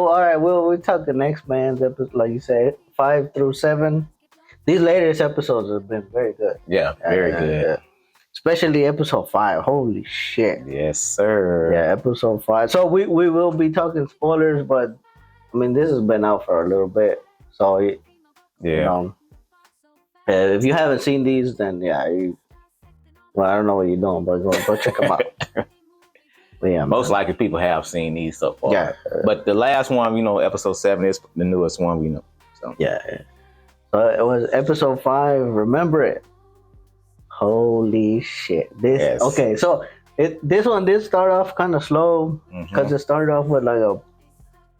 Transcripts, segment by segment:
all right, we're talking Xmen's episode, like you said, 5 through 7. These latest episodes have been very good. Yeah, very good. Yeah. Especially episode 5. Holy shit. Yes, sir. Yeah, episode 5. So we will be talking spoilers, but I mean, this has been out for a little bit. So, you know, if you haven't seen these, then well, I don't know what you're doing, but go check them out. Yeah, most likely people have seen these so far. Yeah. But the last one, episode 7 is the newest one we know. So. Yeah. So it was episode 5. Remember it. Holy shit. This Okay, so this one did start off kind of slow because it started off with like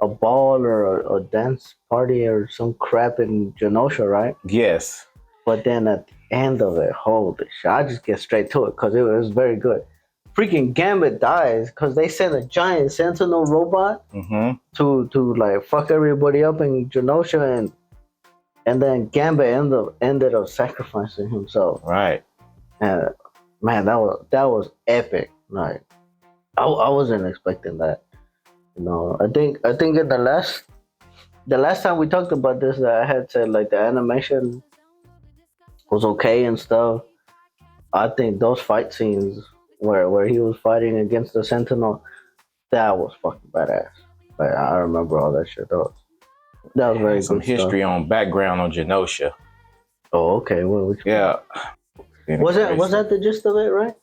a ball or a dance party or some crap in Genosha, right? Yes. But then at the end of it, holy shit, I just get straight to it because it was very good. Freaking Gambit dies because they sent a giant sentinel robot to like fuck everybody up in Genosha, and then Gambit ended up sacrificing himself. Right. And man, that was epic. Like I wasn't expecting that. I think in the last time we talked about this, I had said like the animation was okay and stuff. I think those fight scenes where he was fighting against the Sentinel, that was fucking badass. Like I remember all that shit. That was very some good history stuff. on background on Genosha. Oh, okay. Well, was that the gist of it, right?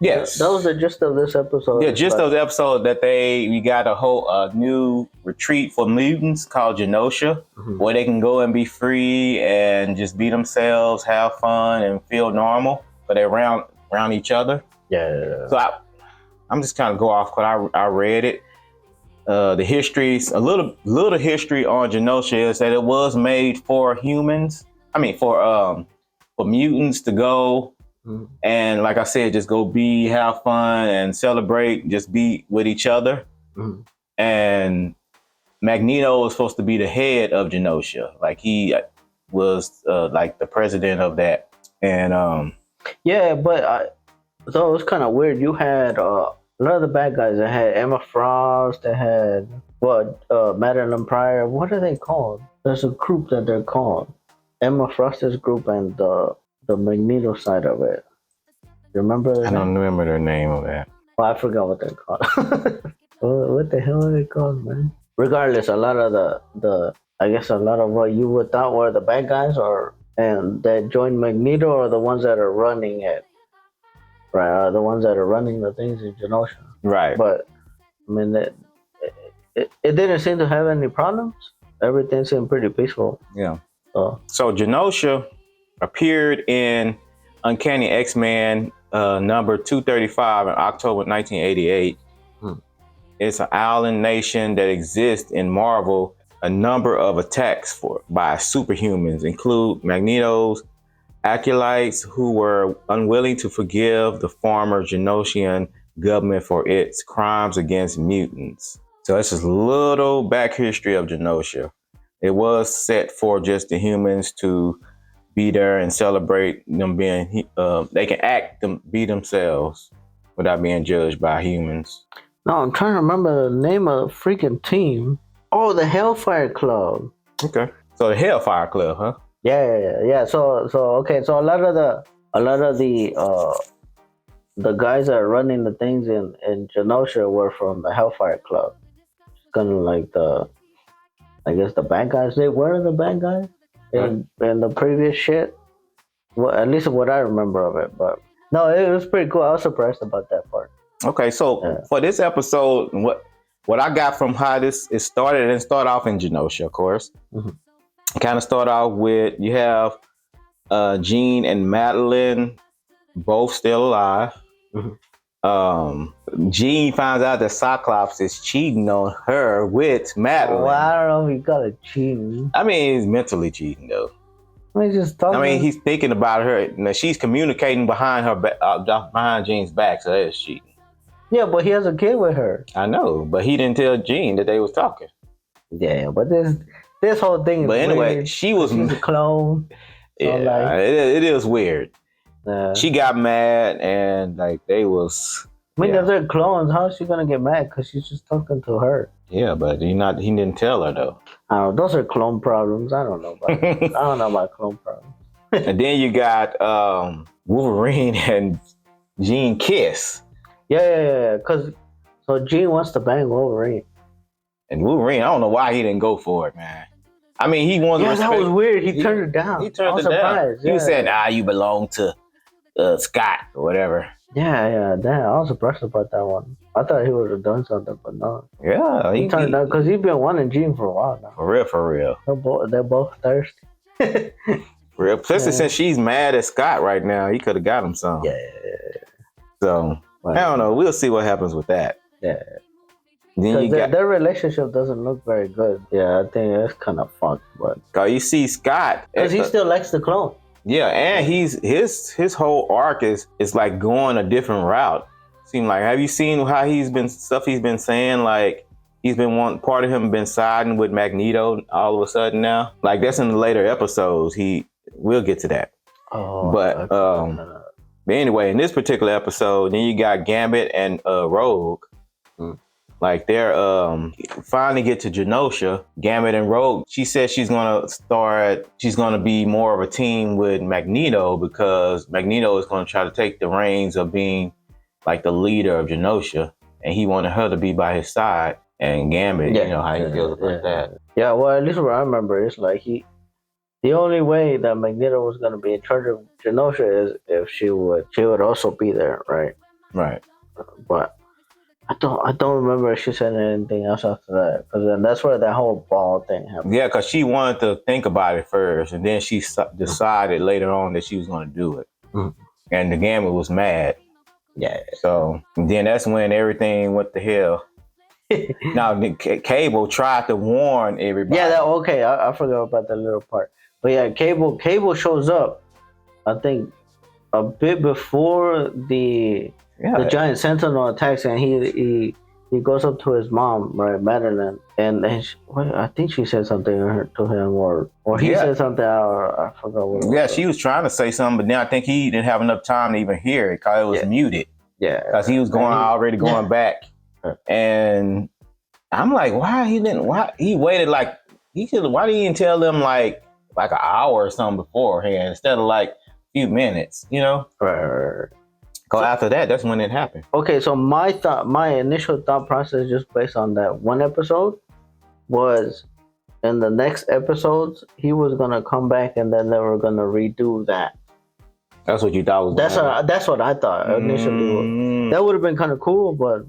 Yes. That was the gist of this episode. Yeah, gist of the episode that we got a new retreat for mutants called Genosha, where they can go and be free and just be themselves, have fun, and feel normal, but they're around each other. Yeah. So I'm just kind of go off because I read it. The history, a little history on Genosha is that it was made for humans. I mean, for mutants to go and, like I said, just go have fun and celebrate, just be with each other. And Magneto was supposed to be the head of Genosha, like he was like the president of that. And so it was kind of weird. You had a lot of the bad guys. They had Emma Frost. They had Madeline Pryor. What are they called? There's a group that they're called. Emma Frost's group and the Magneto side of it. You remember? I don't remember their name of that. Oh, I forgot what they're called. What the hell are they called, man? Regardless, a lot of a lot of what you would thought were the bad guys and that joined Magneto are the ones that are running it. Right, are the ones that are running the things in Genosha. Right. But I mean, it didn't seem to have any problems. Everything seemed pretty peaceful. Yeah. So Genosha appeared in Uncanny X-Men number 235 in October 1988. It's an island nation that exists in Marvel. A number of attacks by superhumans include Magneto's acolytes who were unwilling to forgive the former Genoshian government for its crimes against mutants. So it's just a little back history of Genosha. It was set for just the humans to be there and celebrate them being, they can act, be themselves without being judged by humans. No, I'm trying to remember the name of the freaking team. Oh, the Hellfire Club. Okay. So the Hellfire Club, huh? Yeah. So okay. So a lot of the guys that are running the things in Genosha were from the Hellfire Club. It's kind of like the bad guys. They were the bad guys in the previous shit. Well, at least what I remember of it. But no, it was pretty cool. I was surprised about that part. Okay, so for this episode, what I got from how this is started, and start off in Genosha, of course. Kind of start off with, you have Jean and Madeline both still alive. Jean finds out that Cyclops is cheating on her with Madeline. Well, I don't know if you call it cheating. I mean, he's mentally cheating though. He's thinking about her. Now, she's communicating behind Jean's back, so that's cheating. Yeah, but he has a kid with her. I know, but he didn't tell Jean that they was talking. Yeah, but this whole thing is But anyway, weird. she's a clone. Yeah, it is weird. She got mad and like they was. I mean, if they're clones, how is she gonna get mad? Because she's just talking to her. Yeah, but he didn't tell her though. I don't know. Those are clone problems. I don't know about I don't know about clone problems. And then you got Wolverine and Jean kiss. Yeah. Cause so Jean wants to bang Wolverine. And Wolverine, I don't know why he didn't go for it, man. I mean, he wanted respect. That was weird. He turned it down. He turned it down. He was saying, you belong to Scott or whatever. Yeah. Damn, I was surprised about that one. I thought he would have done something, but no. Yeah, he turned it down because he's been wanting Jean for a while now. For real. They're both thirsty. For real. Plus, since she's mad at Scott right now, he could have got him some. Yeah. So, I don't know. We'll see what happens with that. Yeah. Then their relationship doesn't look very good. Yeah, I think it's kind of fucked. But cause you see Scott, because he still likes the clone. Yeah, and his whole arc is like going a different route. Seem like, have you seen how he's been saying? Like he's been part of him been siding with Magneto all of a sudden now. Like that's in the later episodes. We'll get to that. Oh, but but anyway, in this particular episode, then you got Gambit and Rogue. Like they're finally get to Genosha, Gambit and Rogue. She said she's gonna be more of a team with Magneto because Magneto is gonna try to take the reins of being like the leader of Genosha, and he wanted her to be by his side. And Gambit, you know how he feels about that. Yeah, well, at least what I remember is like the only way that Magneto was gonna be in charge of Genosha is if she would also be there, right? Right. But I don't remember if she said anything else after that, because then that's where that whole ball thing happened. Yeah, because she wanted to think about it first, and then she decided later on that she was going to do it. And the Gambit was mad. Yeah. So then that's when everything went to hell. Now Cable tried to warn everybody. Yeah, I forgot about that little part. But yeah, Cable shows up, I think, a bit before the giant sentinel attacks, and he goes up to his mom, right, Madeline, and I think she said something to him, or he said something, or I forgot what it was. Yeah, she was trying to say something, but then I think he didn't have enough time to even hear it because it was muted. Yeah, because he was already going back, and I'm like, why he waited like why didn't he tell them like an hour or something beforehand instead of like a few minutes, you know? Right. Because after that, that's when it happened. Okay, so my initial thought process just based on that one episode was in the next episodes, he was going to come back and then they were going to redo that. That's what you thought was That's what I thought initially. That would have been kind of cool, but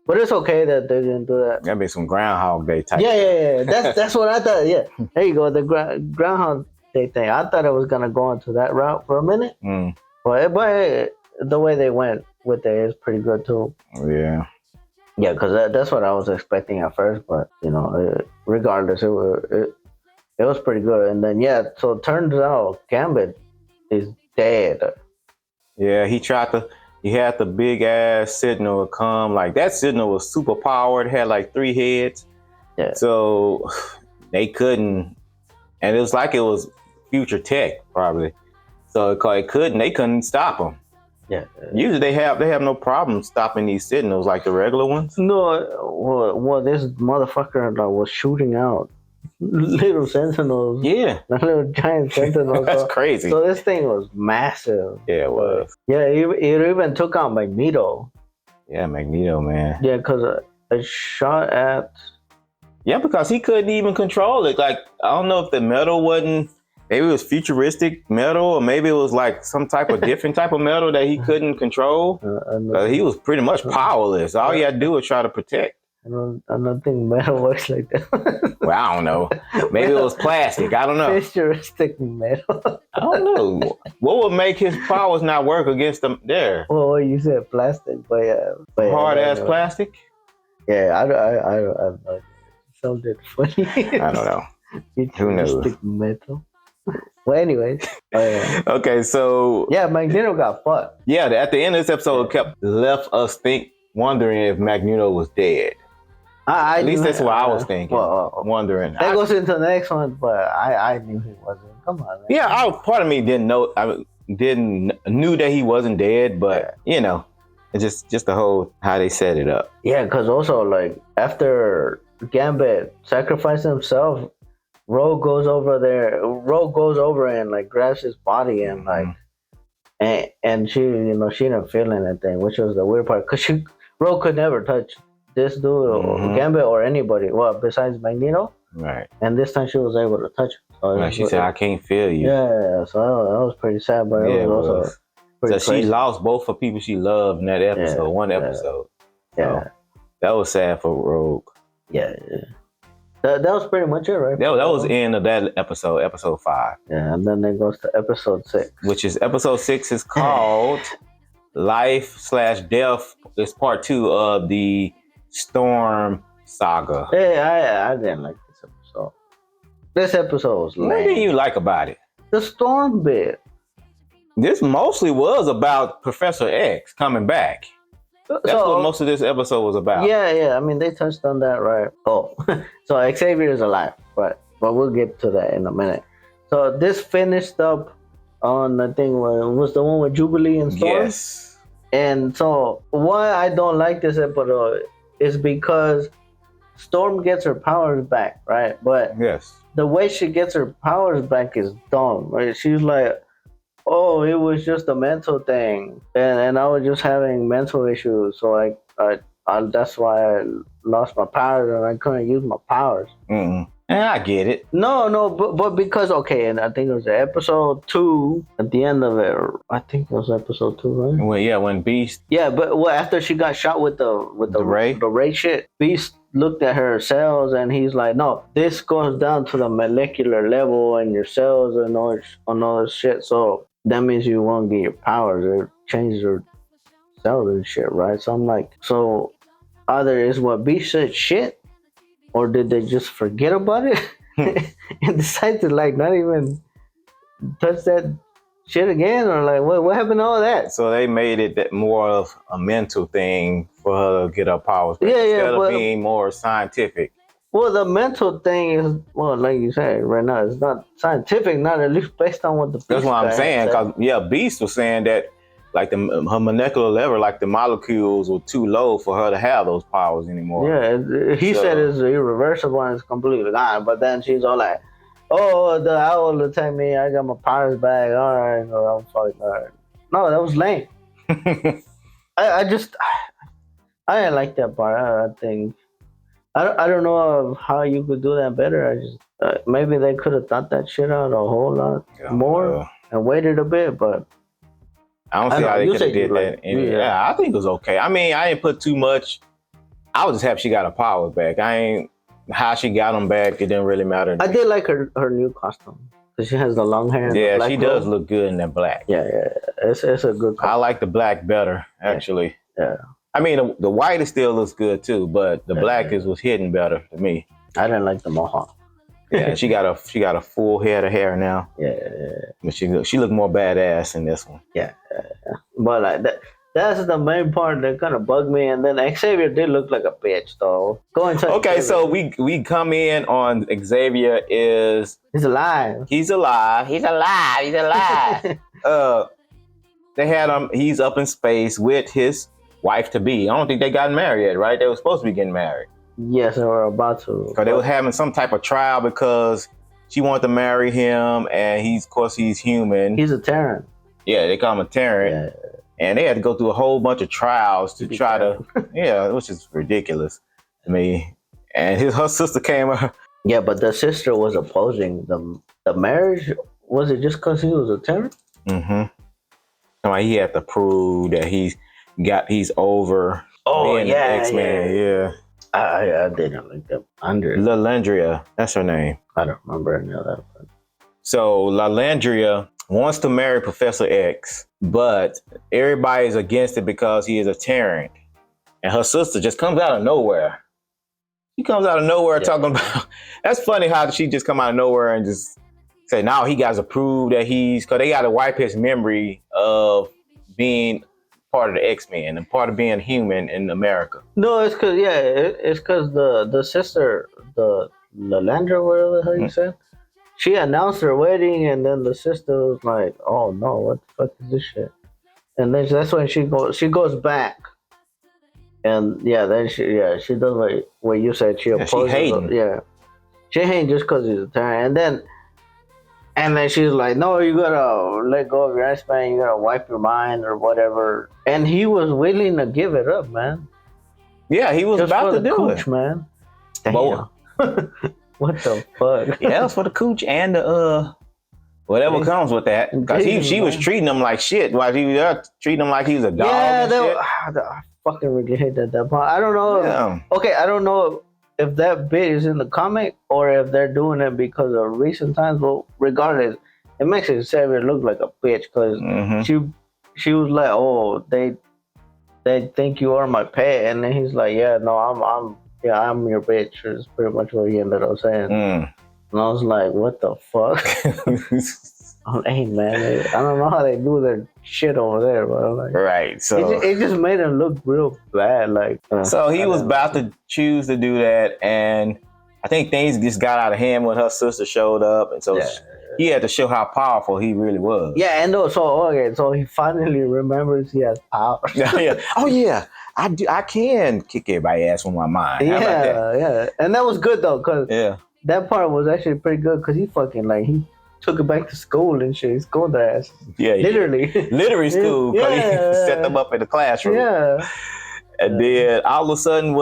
it's okay that they didn't do that. That'd be some Groundhog Day type. Yeah. That's what I thought. Yeah, there you go. The Groundhog Day thing. I thought it was going to go into that route for a minute. But the way they went with it is pretty good too. Yeah, because that's what I was expecting at first, but regardless, it was pretty good. And then so it turns out Gambit is dead. Yeah, he had the big ass Sentinel come. Like that Sentinel was super powered, had like 3 heads. Yeah. So they couldn't, and it was like it was future tech probably. So they couldn't stop him. Yeah. Usually they have no problem stopping these Sentinels like the regular ones. No, well, this motherfucker was shooting out little Sentinels. Yeah. Little giant Sentinels. That's crazy. So this thing was massive. Yeah, it was. Yeah, it even took out Magneto. Yeah, Magneto, man. Yeah, because a shot at... Yeah, because he couldn't even control it. Like, I don't know if the metal wasn't... Maybe it was futuristic metal, or maybe it was like some type of different type of metal that he couldn't control. He was pretty much powerless. All he had to do was try to protect. I don't think metal works like that. Well, I don't know. Maybe it was plastic. I don't know. Futuristic metal. I don't know. What would make his powers not work against them there? Well, you said plastic, but hard ass plastic? Yeah, I sounded funny. I don't know. Who knows? Metal. Well, anyways. Okay, so... Yeah, Magneto got fucked. Yeah, at the end of this episode, it left us wondering if Magneto was dead. At least that's what I was thinking. Wondering. That goes into the next one, but I knew he wasn't. Come on, man. Yeah, part of me didn't know. Knew that he wasn't dead, but it's just the whole how they set it up. Yeah, because also like after Gambit sacrificed himself, Rogue goes over there. Rogue goes over and like grabs his body and like and she she didn't feel anything, which was the weird part because Rogue could never touch this dude or Gambit or anybody. Well, besides Magneto. Right. And this time she was able to touch him. So like she said, I can't feel you. Yeah, so that was pretty sad, but it was also pretty so crazy. She lost both her people she loved in that episode, one episode. Yeah. So that was sad for Rogue. Yeah. That was pretty much it, right? That was the end of that episode 5. Yeah, and then it goes to episode 6. Which is episode 6 is called Life/Death. It's part 2 of the Storm saga. Hey, I didn't like this episode. This episode was lame. What did you like about it? The Storm bit. This mostly was about Professor X coming back. That's what most of this episode was about. Yeah. I mean, they touched on that, right? Oh, so Xavier is alive, but we'll get to that in a minute. So this finished up on, I think, was the one with Jubilee and Storm? Yes. And so why I don't like this episode is because Storm gets her powers back, right? But yes, the way she gets her powers back is dumb, right? She's like, oh, it was just a mental thing, and I was just having mental issues, so I that's why I lost my powers and I couldn't use my powers. And I get it. No, but because and I think it was episode 2 at the end of it. I think it was episode 2, right? Well, when Beast. Yeah, but after she got shot with the ray shit, Beast looked at her cells and he's like, no, this goes down to the molecular level and your cells and all this shit. So that means you won't get your powers or change your cells and shit, right? So I'm like, so either is what Beast said shit, or did they just forget about it and decide to like not even touch that shit again, or like what happened to all that? So they made it that more of a mental thing for her to get her powers back instead of being more scientific. Well, the mental thing is, well, like you said, right now it's not scientific, not at least based on what the. That's what I'm saying, because Beast was saying that like her molecular level, like the molecules were too low for her to have those powers anymore. Yeah, he said it's irreversible and it's completely gone. But then she's all like, "Oh, the owl attacked me. I got my powers back. All right, no, I'm fucking all right." No, that was lame. I didn't like that part. I think I don't know how you could do that better. I just maybe they could have thought that shit out a whole lot more and waited a bit, but. I don't see how they could have did that. Yeah, I think it was okay. I mean, I didn't put too much. I was just happy she got her powers back. How she got them back, it didn't really matter. I did like her new costume because she has the long hair. Yeah, she does look good in that black. Yeah, it's a good costume. I like the black better, actually. Yeah. I mean, the white still looks good too, but the black was hidden better to me. I didn't like the mohawk. Yeah, she got a full head of hair now. Yeah. But she looked more badass in this one. Yeah. But like that's the main part that kind of bugged me. And then Xavier did look like a bitch, though. Okay, so we come in on Xavier is he's alive. He's alive. They had him. He's up in space with his wife to be. I don't think they got married yet, right? They were supposed to be getting married. Yes, they were about to. Because they were having some type of trial because she wanted to marry him, and he's human. He's a Terran. Yeah, they call him a Terran. Yeah. And they had to go through a whole bunch of trials to try to, which is ridiculous to me. And her sister came. Yeah, but the sister was opposing the marriage. Was it just because he was a Terran? Mm-hmm. He had to prove that he's over. Oh, being an Xmen. Yeah. I didn't like that. Lalandria, that's her name. I don't remember any of that. But. So Lalandria wants to marry Professor X, but everybody's against it because he is a Terran. And her sister just comes out of nowhere. She comes out of nowhere talking about... That's funny how she just come out of nowhere and just say, now he got to prove that because they got to wipe his memory of being part of the Xmen and part of being human in America. No, it's because the sister, the Lalandra, whatever the hell you said, she announced her wedding, and then the sister was like, "Oh no, what the fuck is this shit?" And then that's when she goes back And then she does what you said. She Yeah, she opposes. hating. Yeah, she hating just because he's a tyrant. And then she's like, no, you gotta let go of your Xmen. You gotta wipe your mind or whatever. And he was willing to give it up, man. Yeah, he was Just about for to the do cooch, it. man. Well, What the fuck? yeah, it was for the cooch and the whatever Jason- comes with that. Because she was treating him like shit while he was there, treating him like he was a dog. Yeah, and shit. I fucking really hate that part. I don't know. Yeah. Okay, I don't know if that bit is in the comic or if they're doing it because of recent times. But regardless, it makes Xavier look like a bitch because she was like, "Oh, they think you are my pet," and then he's like, "Yeah, no, I'm your bitch." Is pretty much what he ended up saying. And I was like, "What the fuck?" Hey man, I don't know how they do their shit over there, but I'm like, right. So it just made him look real bad. Like, so he was about to choose to do that, and I think things just got out of hand when her sister showed up, and so he had to show how powerful he really was. Yeah, and so he finally remembers he has power. Yeah. Oh yeah, I can kick everybody's ass with my mind. How about that? Yeah, and that was good though, cause Yeah, that part was actually pretty good, cause he fucking like he took it back to school and shit. He schooled their ass. Yeah, literally school. Cause he set them up in the classroom. Yeah, and then all of a sudden,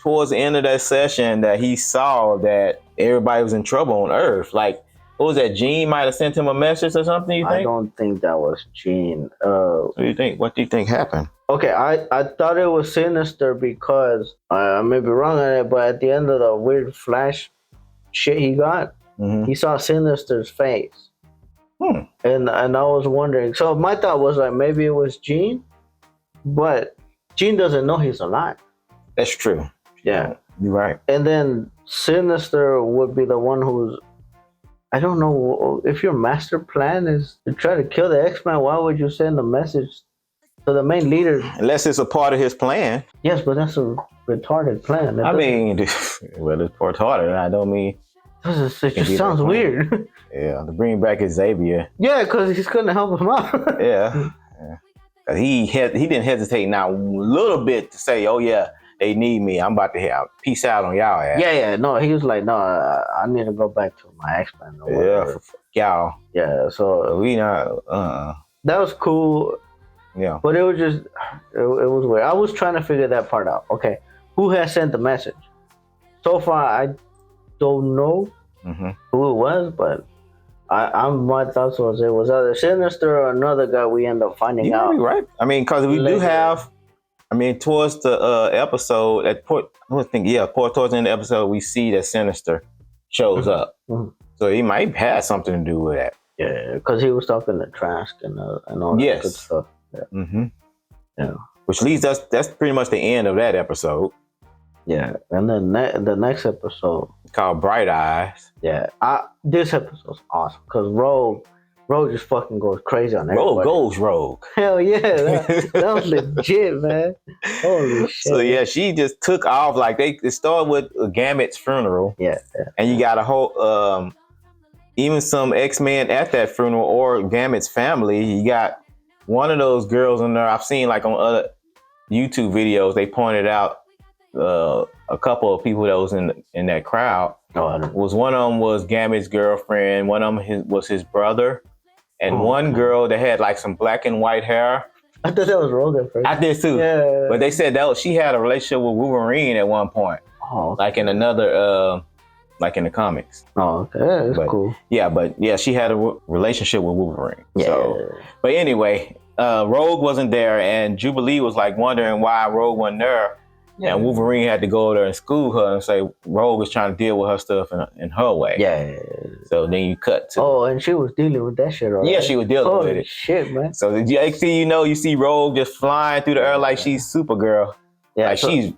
towards the end of that session, that he saw that everybody was in trouble on Earth. Like, what was that? Gene might have sent him a message or something. You think? I don't think that was Gene. What do you think? What do you think happened? Okay, I thought it was Sinister because I may be wrong on it, but at the end of the weird flash shit he got, he saw Sinister's face, and I was wondering. So my thought was like maybe it was Gene, but Gene doesn't know he's alive. That's true. Yeah, you're right. And then Sinister would be the one who's. I don't know if your master plan is to try to kill the Xmen. Why would you send a message to the main leader? Unless it's a part of his plan. Yes, but that's a retarded plan. I mean, well, it's retarded. I don't mean. It just sounds weird. Yeah, to bring back Xavier. Yeah, because he's gonna help him out. Yeah. He didn't hesitate not a little bit to say, "Oh yeah, they need me. I'm about to peace out on y'all ass." Yeah. No, he was like, "No, I need to go back to my Xmen." Yeah, y'all. Yeah, so we not. That was cool. Yeah, but it was just it was weird. I was trying to figure that part out. Okay, who has sent the message? So far, I don't know who it was, but my thoughts was it was either Sinister or another guy. We end up finding out. You're right. I mean, because we do have. I mean, towards the episode towards the end of the episode, we see that Sinister shows up. So he might have something to do with that. Yeah, because he was talking to Trask and all that good stuff. Yeah. Yeah. Which leads us. That's pretty much the end of that episode. Yeah, and then the next episode called Bright Eyes. Yeah, this episode's awesome because Rogue just fucking goes crazy on everybody. Rogue goes rogue. Hell yeah, that was legit, man. Holy shit. So yeah, she just took off. Like it started with Gamut's funeral. Yeah. And you got a whole even some Xmen at that funeral or Gamut's family. You got one of those girls in there. I've seen like on other YouTube videos. They pointed out a couple of people that was in that crowd. Was one of them was Gamut's girlfriend. One of them was his brother, and one girl that had like some black and white hair. I thought that was Rogue at first. I did too. Yeah. But they said she had a relationship with Wolverine at one point. Oh. Like in another, like in the comics. Oh, okay, that's cool. Yeah, but yeah, she had a relationship with Wolverine. Yeah. So, but anyway, Rogue wasn't there, and Jubilee was like wondering why Rogue wasn't there. Yeah. And Wolverine had to go there and school her and say Rogue was trying to deal with her stuff in her way. Yeah. So then you cut to. Oh, and she was dealing with that shit already. Yeah, she was dealing with it. Shit, man. So you see Rogue just flying through the air like she's Supergirl. Yeah, like she's.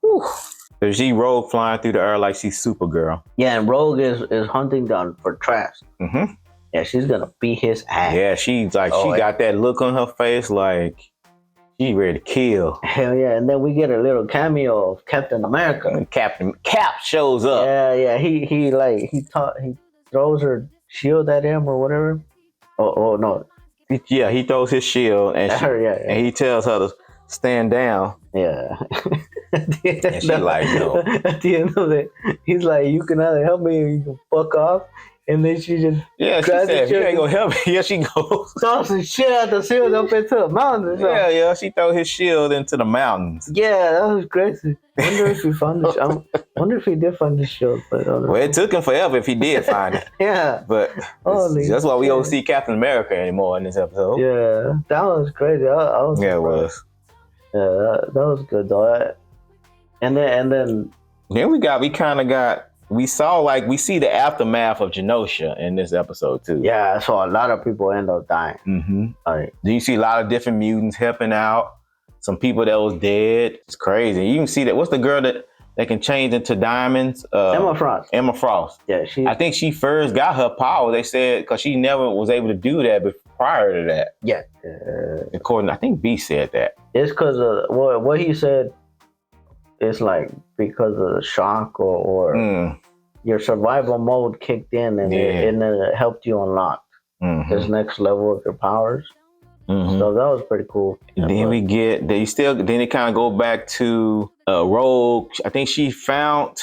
So she Rogue flying through the air like she's Supergirl. Yeah, and Rogue is hunting down for Trask. Yeah, she's gonna beat his ass. Yeah, she's like she got that look on her face like. She ready to kill. Hell yeah. And then we get a little cameo of Captain America. Cap shows up. Yeah. He throws her shield at him or whatever. Oh no. Yeah, he throws his shield and and he tells her to stand down. Yeah. And she like, no. At the end of it, he's like, you can either help me or you can fuck off. And then she just Yeah, she said, if you ain't gonna help me, yeah, she goes. toss the shit out the shield up into the mountains. Yeah, she throw his shield into the mountains. Yeah, that was crazy. I wonder if he found the shield. I wonder if he did find the shield. But well, it took him forever if he did find it. Yeah. But that's why we don't see Captain America anymore in this episode. Yeah, that was crazy. I was yeah, it was. Yeah, that was good though. And then we see the aftermath of Genosha in this episode too. Yeah, so a lot of people end up dying. Mm-hmm. Do you see a lot of different mutants helping out? Some people that was dead. It's crazy. You can see that. What's the girl that can change into diamonds? Emma Frost. Emma Frost. Yeah, I think she first got her power. They said because she never was able to do that prior to that. Yeah. According, I think B said that. It's because of what he said. It's like because of the shock or your survival mode kicked in and it helped you unlock this next level of your powers. Mm-hmm. So that was pretty cool. And then then it kind of go back to Rogue. I think she found.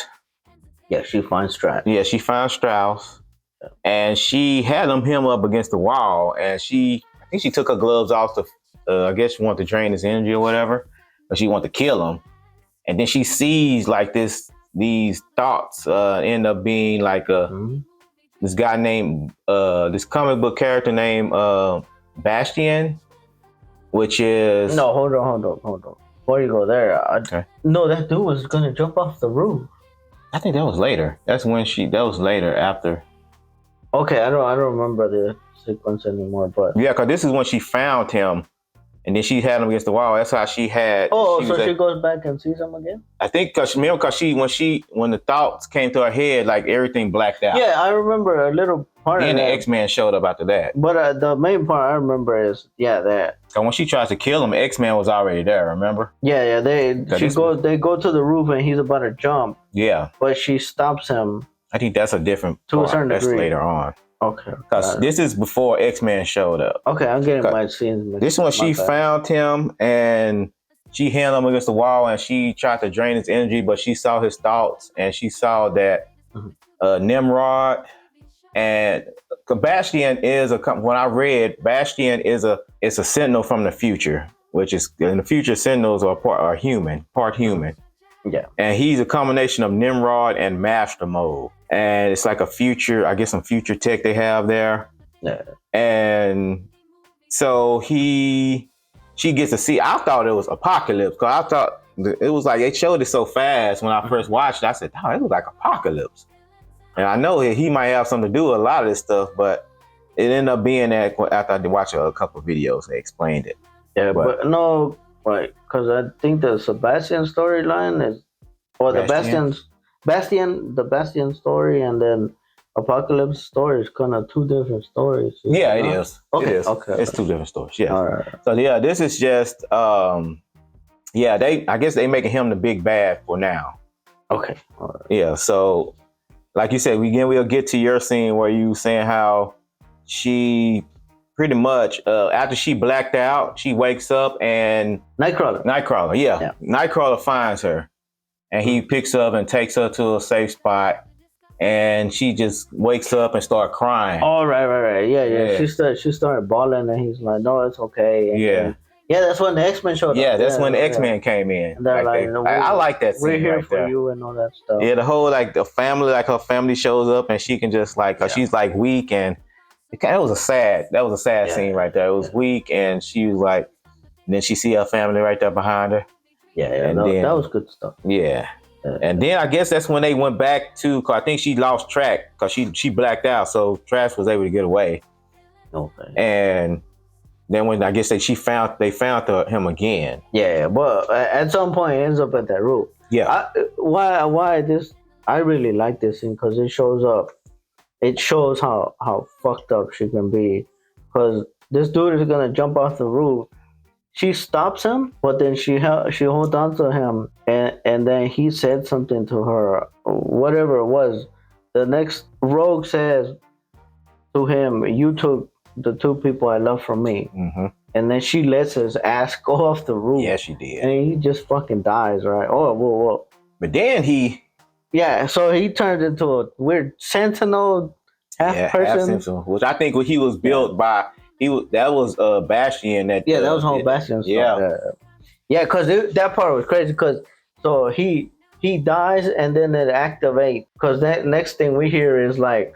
Yeah, she finds Strauss. Yeah, she found Strauss, and she had him up against the wall, and I think she took her gloves off to, I guess she wanted to drain his energy or whatever, but she wanted to kill him, and then she sees like these thoughts end up being like this guy named this comic book character named Bastion, which is hold on. Before you go there, okay. No, that dude was gonna jump off the roof. I think that was later. That was later after. Okay, I don't remember the sequence anymore, but yeah, because this is when she found him, and then she had him against the wall. That's how she had. Oh, she goes back and sees him again. I think because when the thoughts came to her head, like everything blacked out. Yeah, I remember a little part. Then the X-Men showed up after that. But the main part I remember is that. So when she tries to kill him, X-Men was already there. Remember? Yeah. They go to the roof and he's about to jump. Yeah. But she stops him. I think that's a different to part. A certain degree. That's later on. Okay. Because this is before X-Men showed up. Okay, I'm getting my scenes. This one she found him and she held him against the wall and she tried to drain his energy, but she saw his thoughts and she saw that Nimrod and Bastion is when I read Bastion is a sentinel from the future, which is in the future sentinels are part human. Yeah. And he's a combination of Nimrod and Master Mode. And it's like a future, I guess some future tech they have there. Yeah. And so she gets to see, I thought it was Apocalypse, because I thought it was like, they showed it so fast when I first watched it. I said, oh, it was like Apocalypse. And I know he might have something to do with a lot of this stuff, but it ended up being that after I watched a couple of videos, they explained it. Yeah, but no, like, because I think the Sebastian storyline is, or the Bastion story, and then Apocalypse story is kind of two different stories. Yeah, it is. Okay, it is. Okay. It's two different stories. Yeah. All right. So yeah, this is just, I guess they making him the big bad for now. Okay. All right. Yeah. So, like you said, we'll get to your scene where you saying how she pretty much after she blacked out, she wakes up and Nightcrawler, yeah. Nightcrawler finds her, and he picks up and takes her to a safe spot, and she just wakes up and start crying. Oh, right. Yeah. She started bawling, and he's like, "No, it's okay." And that's when the X-Men showed up. Yeah, that's when the X-Men came in. And they're like, I like that scene. We're here right for there. you and all that stuff. Yeah, the whole her family shows up, and she can just she's like weak, and that was a sad scene right there. It was weak, and she was like, and then she see her family right there behind her. Yeah, and then, that was good stuff. Yeah. And then I guess that's when they went back to, cause I think she lost track because she blacked out, so Trash was able to get away. Okay. And then when I guess they found him again. Yeah, but at some point it ends up at that roof. Yeah. Why this? I really like this scene because it shows how fucked up she can be. Because this dude is gonna jump off the roof. She stops him, but then she holds on to him, and then he said something to her, whatever it was. The next Rogue says to him, "You took the two people I love from me." Mm-hmm. and then she lets his ass go off the roof. Yeah, she did. And he just fucking dies, right? Oh, whoa. But then yeah, so he turned into a weird sentinel half person, which I think he was built by. That was Bastion. That was whole Bastion stuff. Yeah, because that part was crazy. Because so he dies and then it activates. Because that next thing we hear is like,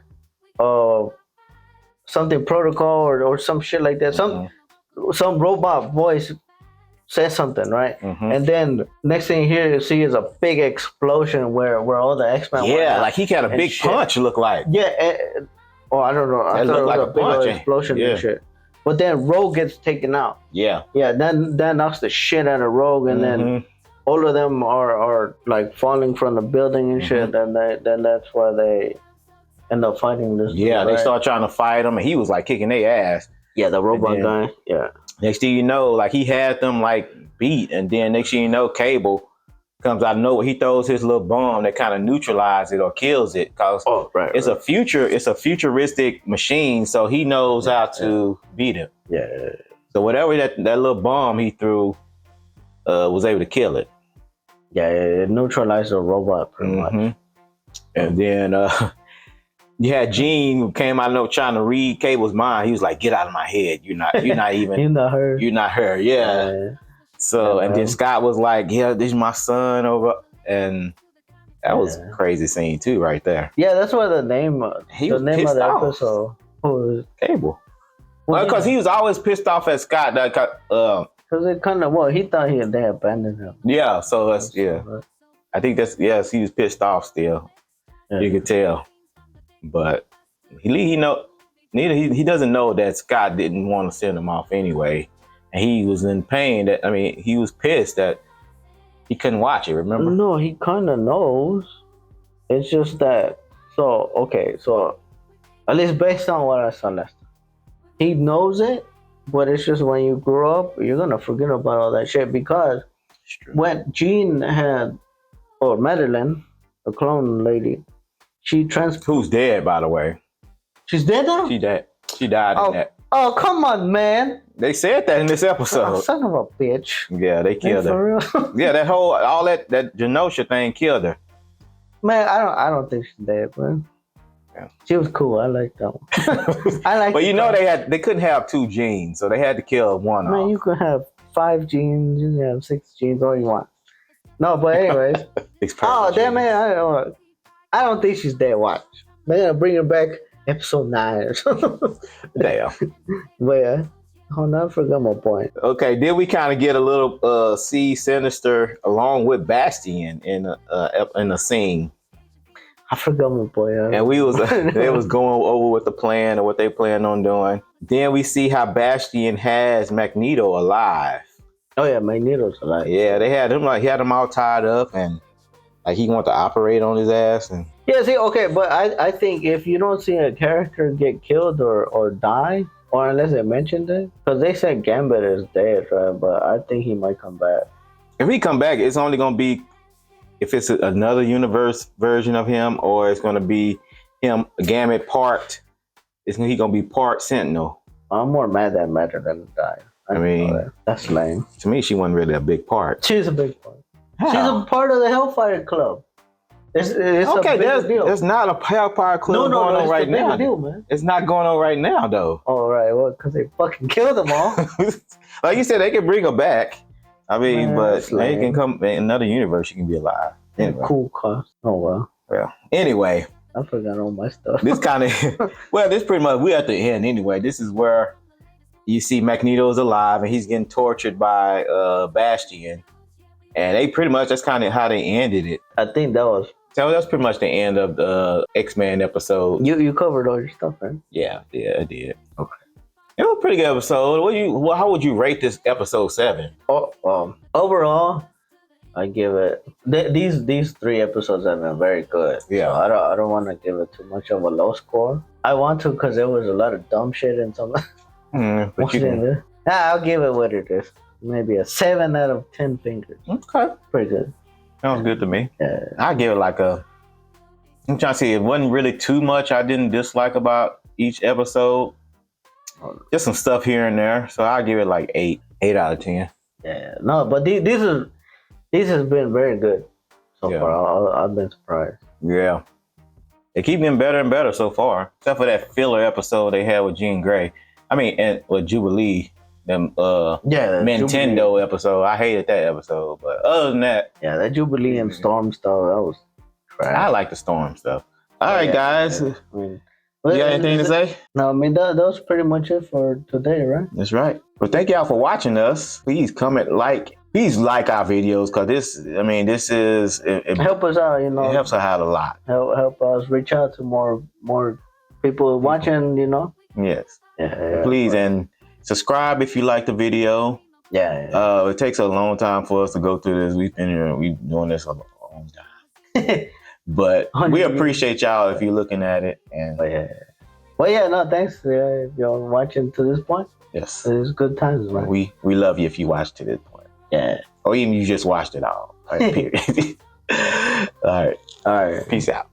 something protocol or some shit like that. Some robot voice says something, right? And then next thing you see is a big explosion where all the X-Men like he got a big punch look like. Yeah. I don't know. I thought it was a big old explosion and shit. But then Rogue gets taken out. Yeah. Then that knocks the shit out of Rogue, and then all of them are like falling from the building and shit. Then that's why they end up fighting this. Yeah, dude, right? They start trying to fight him, and he was like kicking their ass. Yeah, the robot guy. Yeah. Next thing you know, like he had them like beat, and then next thing you know, Cable comes out of nowhere. He throws his little bomb that kind of neutralizes it or kills it because it's a futuristic machine, so he knows how to beat him. Yeah. So whatever that little bomb he threw was able to kill it. Yeah, it neutralized the robot pretty much. And then you had Gene who came out of nowhere trying to read Cable's mind. He was like, "Get out of my head! You're not even. You're not her. You're not her." Yeah. So and then Scott was like, "Yeah, this is my son over," and that was a crazy scene too, right there. Yeah, that's why the name of the episode was Cable. Well, because he was always pissed off at Scott. Because it kind of he thought they abandoned him. Yeah, so that's I think he was pissed off still. Yeah. You could tell, but he doesn't know that Scott didn't want to send him off anyway. And he was in pain. He was pissed that he couldn't watch it. Remember? No, he kind of knows. It's just that. So at least based on what I saw last time, he knows it, but it's just when you grow up, you're gonna forget about all that shit because when Jean had, or Madeline, the clone lady, who's dead, by the way. She's dead now? She dead. She died in that. Oh, come on, man. They said that in this episode. Oh, son of a bitch. Yeah, they killed her. For real? Yeah, all that Genosha thing killed her. Man, I don't think she's dead, man. Yeah. She was cool. I like that one. But you know they couldn't have 2 genes, so they had to kill one. Man, you could have 5 genes, you can have 6 genes, all you want. No, but anyways. Damn man, I don't think she's dead. Watch. They're gonna bring her back episode 9 or something. Damn. But yeah. Oh no, I forgot my point. Okay, then we kind of get a little see Sinister along with Bastion in the scene. I forgot my point. And they was going over with the plan or what they plan on doing. Then we see how Bastion has Magneto alive. Oh yeah, Magneto's alive. Yeah, they had him all tied up and like he wanted to operate on his ass and. Yeah, see, okay, but I think if you don't see a character get killed or die, or unless they mentioned it, because they said Gambit is dead, right? But I think he might come back. If he come back, it's only gonna be if it's another universe version of him, or it's gonna be him Gambit part. He gonna be part Sentinel. I'm more mad that Madeline died. I mean, that's lame. To me, she wasn't really a big part. She's a big part. How? She's a part of the Hellfire Club. It's okay, there's not a Hellfire Club going on right now. Deal, man. It's not going on right now, though. All right, well, because they fucking killed them all. Like you said, they can bring her back. I mean, man, but they can come in another universe. She can be alive. Anyway. Cool cost. Oh well. Well, anyway, I forgot all my stuff. This kind of this pretty much we're at the end anyway. This is where you see Magneto's alive and he's getting tortured by Bastion, and they pretty much that's kind of how they ended it. I think that's pretty much the end of the X-Men episode. You covered all your stuff, man. Yeah, I did. Okay. It was a pretty good episode. How would you rate this episode 7? Overall, I give it these 3 episodes have been very good. Yeah. So I don't want to give it too much of a low score. I want to because there was a lot of dumb shit in some. I'll give it what it is. Maybe a 7 out of 10 fingers. Okay. Pretty good. Sounds good to me. Yeah. I give it like I'm trying to see, it wasn't really too much I didn't dislike about each episode. just some stuff here and there. So I'll give it like 8 out of 10. Yeah, no, but this has been very good so Yeah. far. I've been surprised. Yeah. They keep getting better and better so far, except for that filler episode they had with Jean Grey. I mean, and with Jubilee, them Nintendo Jubilee episode. I hated that episode, but other than that, yeah, that Jubilee and Storm stuff, that was trash. I like the Storm stuff. All right, guys. Yeah. I mean, You got anything to say? No, I mean that was pretty much it for today, right? That's right. Well, thank y'all for watching us. Please comment, please like our videos, because this is it help us out, It helps us out a lot. Help us reach out to more people watching, Yes. Yeah. Please, and subscribe if you like the video. Yeah. It takes a long time for us to go through this. We've doing this a long time. But we appreciate y'all if you're looking at it. And no, thanks if you're watching to this point. Yes, it's good times, man. We love you if you watched to this point. Yeah, or even you just watched it all. All right, period. All right. All right. Peace out.